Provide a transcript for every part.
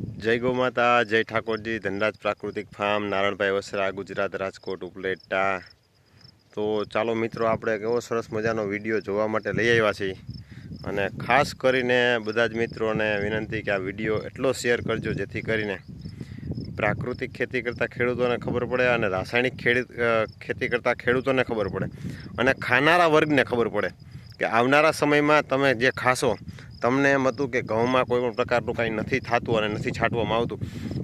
जय गौ माता, जय ठाकुरजी, धनराज प्राकृतिक फार्म, नारायणभाई वसरा, गुजरात, રાજકોટ, ઉપલેટા। તો ચાલો મિત્રો, આપણે એવો સરસ મજાનો વિડીયો જોવા માટે લઈ આવ્યા છીએ અને ખાસ કરીને બધા જ મિત્રોને વિનંતી કે આ વિડીયો એટલો શેર કરજો જેથી કરીને પ્રાકૃતિક ખેતી કરતા ખેડૂતોને ખબર પડે અને રાસાયણિક ખેતી કરતા ખેડૂતોને ખબર પડે અને ખાનારા વર્ગને ખબર પડે કે આવનારા સમયમાં તમે જે ખાશો, તમને એમ હતું કે ઘઉંમાં કોઈ પણ પ્રકારનું કાંઈ નથી થતું અને નથી છાંટવામાં આવતું,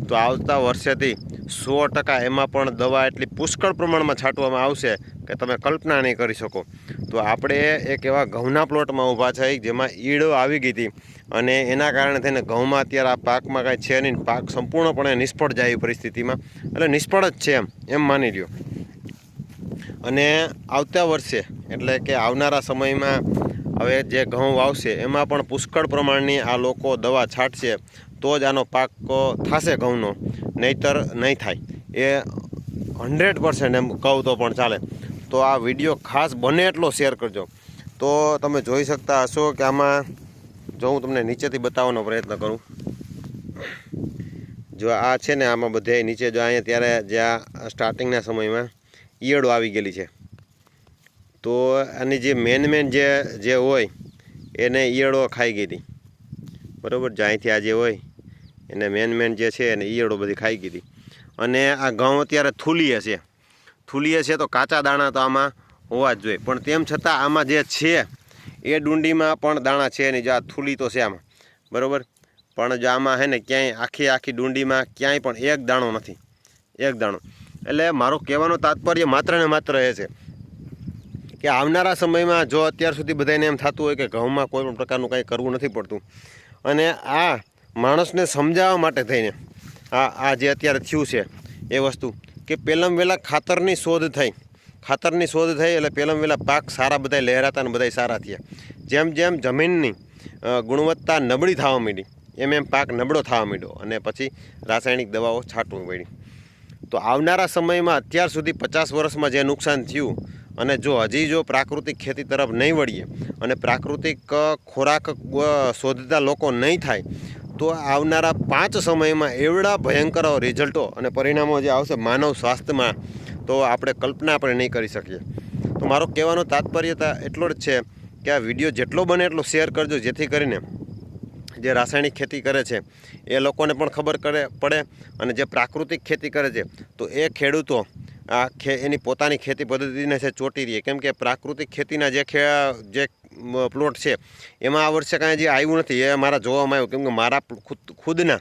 તો આવતા વર્ષેથી 100% એમાં પણ દવા એટલી પુષ્કળ પ્રમાણમાં છાંટવામાં આવશે કે તમે કલ્પના નહીં કરી શકો। તો આપણે એક એવા ઘઉંના પ્લોટમાં ઊભા છે જેમાં ઈયળો આવી ગઈ હતી અને એના કારણે થઈને ઘઉંમાં અત્યારે આ પાકમાં કાંઈ છે નહીં, પાક સંપૂર્ણપણે નિષ્ફળ જાય એવી પરિસ્થિતિમાં, એટલે નિષ્ફળ જ છે એમ માની લ્યો। અને આવતા વર્ષે એટલે કે આવનારા સમયમાં હવે જે ઘઉં વાવશે એમાં પણ પુષ્કળ પ્રમાણની આ લોકો દવા છાંટશે તો જ આનો પાક થશે ઘઉંનો, નહીંતર નહીં થાય। એ 100% એમ કહું તો પણ ચાલે। તો આ વિડીયો ખાસ બને એટલો શેર કરજો। તો તમે જોઈ શકતા હશો કે આમાં જો હું તમને નીચેથી બતાવવાનો પ્રયત્ન કરું, જો આ છે ને આમાં બધે નીચે જો અહીંયા ત્યારે જ્યાં સ્ટાર્ટિંગના સમયમાં ઈયળો આવી ગયેલી છે, તો આની જે મેન જે હોય એને ઈયળો ખાઈ ગઈ હતી, બરાબર। જ્યાંથી આ જે હોય એને મેન જે છે એને ઈયળો બધી ખાઈ ગઈ હતી। અને આ ઘઉં અત્યારે થૂલીએ છે તો કાચા દાણા તો આમાં હોવા જ જોઈએ, પણ તેમ છતાં આમાં જે છે એ ડુંડીમાં પણ દાણા છે નહીં, જો આ થૂલી તો છે આમાં, બરાબર। પણ જો આમાં છે ને ક્યાંય આખી ડુંડીમાં ક્યાંય પણ એક દાણો નથી, એક દાણો। એટલે મારો કહેવાનો તાત્પર્ય માત્ર ને માત્ર એ છે કે આવનારા સમયમાં જો અત્યાર સુધી બધાને એમ થતું હોય કે ઘઉંમાં કોઈ પણ પ્રકારનું કાંઈ કરવું નથી પડતું, અને આ માણસને સમજાવવા માટે થઈને આ જે અત્યારે થયું છે એ વસ્તુ કે પહેલાં વહેલાં ખાતરની શોધ થઈ એટલે પહેલાં વહેલાં પાક સારા બધા લહેરાતા અને બધા સારા થયા। જેમ જમીનની ગુણવત્તા નબળી થવા માંડી એમ પાક નબળો થવા માંડ્યો અને પછી રાસાયણિક દવાઓ છાંટવી પડી। તો આવનારા સમયમાં અત્યાર સુધી 50 વર્ષમાં જે નુકસાન થયું અને જો પ્રાકૃતિક ખેતી તરફ નહીં વળીએ અને પ્રાકૃતિક ખોરાક શોધતા લોકો નહીં થાય તો આવનારા 5 સમયમાં એવડા ભયંકર રિઝલ્ટો અને પરિણામો જે આવશે માનવ સ્વાસ્થ્યમાં, તો આપણે કલ્પના પણ નહીં કરી શકીએ। તો મારો કહેવાનો તાત્પર્ય એટલો જ છે કે આ વિડીયો જેટલો બને એટલો શેર કરજો જેથી કરીને જે રાસાયણિક ખેતી કરે છે એ લોકોને પણ ખબર પડે અને જે પ્રાકૃતિક ખેતી કરે છે તો એ ખેડૂતો એની પોતાની ખેતી પદ્ધતિને છે ચોંટી રહીએ। કેમ કે પ્રાકૃતિક ખેતીના જે પ્લોટ છે એમાં આ વર્ષે કાંઈ જે આવ્યું નથી, એ મારા જોવામાં આવ્યું, કેમ કે મારા ખુદના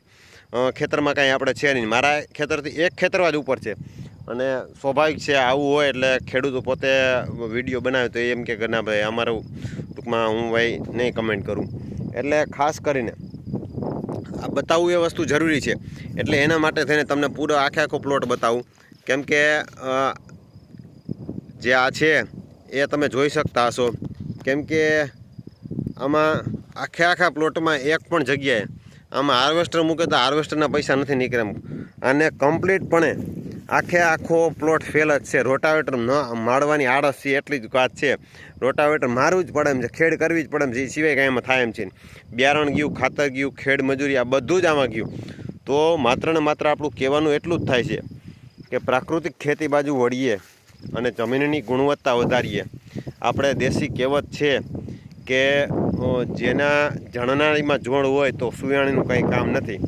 ખેતરમાં કાંઈ આપણે છે નહીં, મારા ખેતરથી એક ખેતરવા જ ઉપર છે અને સ્વાભાવિક છે આવું હોય એટલે ખેડૂતો પોતે વિડીયો બનાવે તો એમ કે ના ભાઈ અમારું ટૂંકમાં હું ભાઈ નહીં કમેન્ટ કરું, એટલે ખાસ કરીને આ બતાવવું એ વસ્તુ જરૂરી છે। એટલે એના માટે થઈને તમને પૂરો આખો પ્લોટ બતાવું, કેમ કે જે આ છે એ તમે જોઈ શકતા હશો, કેમ કે આમાં આખા પ્લોટમાં એક પણ જગ્યાએ આમાં હાર્વેસ્ટર મૂકે તો હાર્વેસ્ટરના પૈસા નથી નીકળે, અને કમ્પ્લીટપણે આખો પ્લોટ ફેલ જ છે। રોટાવેટર ન મારવાની આળસ છે એટલી જ વાત છે, રોટાવેટર મારવું જ પડે એમ છે, ખેડ કરવી જ પડે એમ છે, સિવાય કાંઈ એમાં થાય એમ છે। બિયારણ ગયું, ખાતર ગયું, ખેડ મજૂરી આ બધું જ આમાં ગયું। તો માત્ર ને માત્ર આપણું કહેવાનું એટલું જ થાય છે કે પ્રાકૃતિક ખેતી બાજુ વળીએ અને જમીનની ગુણવત્તા વધારીએ। આપણે દેશી કહેવત છે કે જેના જણનારીમાં જોડ હોય તો સુયાણીનું કંઈ કામ નથી,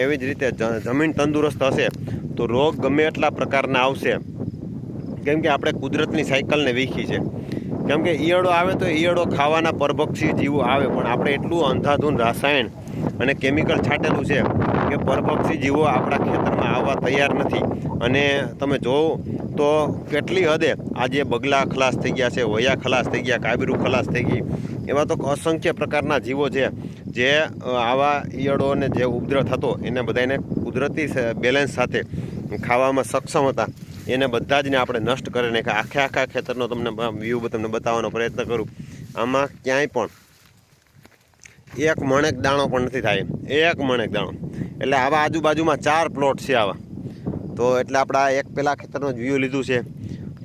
એવી જ રીતે જમીન તંદુરસ્ત હશે તો રોગ ગમે એટલા પ્રકારના આવશે, કેમ કે આપણે કુદરતની સાયકલને વીખી છે। કેમ કે ઈયળો આવે તો ઈયળો ખાવાના પરભક્ષી જીવો આવે, પણ આપણે એટલું અંધાધૂન રાસાયણ અને કેમિકલ છાંટેલું છે કે પરભક્ષી જીવો આપણા ખેતરમાં આવવા તૈયાર નથી। અને તમે જોવો તો કેટલી હદે આજે બગલા ખલાસ થઈ ગયા છે, વયા ખલાસ થઈ ગયા, કાબરું ખલાસ થઈ ગઈ, એવા તો અસંખ્ય પ્રકારના જીવો છે જે આવા ઈયળોને જે ઉપદ્રવ થતો એને બધાને કુદરતી બેલેન્સ સાથે ખાવામાં સક્ષમ હતા, એને બધા જને આપણે નષ્ટ કરી નાખ્યા। આખા ખેતરનો તમને વ્યૂ તમને બતાવવાનો પ્રયત્ન કરું, આમાં ક્યાંય પણ એક મણેક દાણો પણ નથી થાય, એક મણેક દાણો। એટલે આવા આજુબાજુમાં 4 પ્લોટ છે આવા। તો એટલે આપણે આ એક પહેલાં ખેતરનો જ વ્યૂ લીધું છે।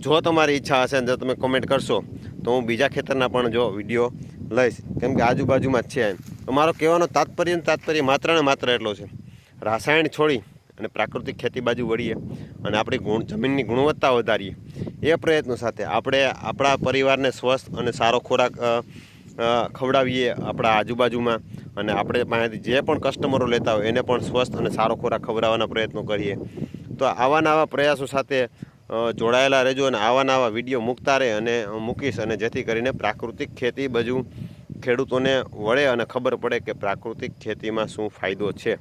જો તમારી ઈચ્છા હશે ને જો તમે કોમેન્ટ કરશો તો હું બીજા ખેતરના પણ જો વિડીયો લઈશ, કેમ કે આજુબાજુમાં જ છે। તો મારો કહેવાનો તાત્પર્ય માત્ર ને માત્ર એટલો છે રાસાયણ છોડી અને પ્રાકૃતિક ખેતી બાજુ વળીએ અને આપણી જમીનની ગુણવત્તા વધારીએ એ પ્રયત્નો સાથે આપણે આપણા પરિવારને સ્વસ્થ અને સારો ખોરાક ખવડાવીએ આપણા આજુબાજુમાં, અને આપણે પાસેથી જે પણ કસ્ટમરો લેતા હોય એને પણ સ્વસ્થ અને સારો ખોરાક ખવડાવવાના પ્રયત્નો કરીએ. તો આવા નવા પ્રયાસો સાથે જોડાયેલા રહેજો અને આવા નવા વિડીયો મૂકતા રહે અને મૂકીશ, અને જેથી કરીને પ્રાકૃતિક ખેતી બાજુ ખેડૂતોને વળે અને ખબર પડે કે પ્રાકૃતિક ખેતીમાં શું ફાયદો છે.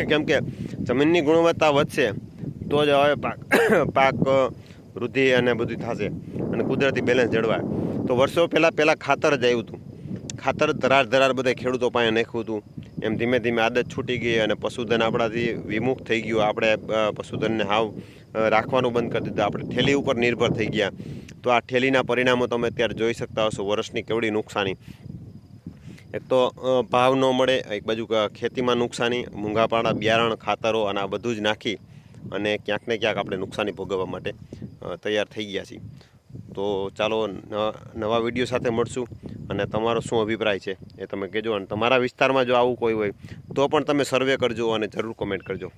કેમ કે જમીનની ગુણવત્તા વધશે તો જ હવે પાક વૃદ્ધિ અને બધું થશે અને કુદરતી બેલેન્સ જળવાય. તો વર્ષો પહેલાં ખાતર જ આવ્યું હતું. ખાતર ધરાર બધા ખેડૂતો પાસે નાખ્યું હતું. એમ ધીમે ધીમે આદત છૂટી ગઈ અને પશુધન આપણાથી વિમુખ થઈ ગયું. આપણે પશુધનને હાવ રાખવાનું બંધ કરી દીધું. આપણે થેલી ઉપર નિર્ભર થઈ ગયા. તો આ થેલીના પરિણામો તમે અત્યારે જોઈ શકતા હશો. વર્ષની કેવડી નુકસાની. એક તો ભાવ ન મળે, એક બાજુ ખેતીમાં નુકસાની, મૂંઘાપાડા બિયારણ, ખાતરો અને આ બધું જ નાખી અને ક્યાંક ને ક્યાંક આપણે નુકસાની ભોગવવા માટે તૈયાર થઈ ગયા છીએ. તો ચાલો નવા વિડીયો સાથે મળશું, અને તમારો શું અભિપ્રાય છે એ તમે કહેજો. અને તમારા વિસ્તારમાં જો આવું કોઈ હોય તો પણ તમે સર્વે કરજો અને જરૂર કોમેન્ટ કરજો.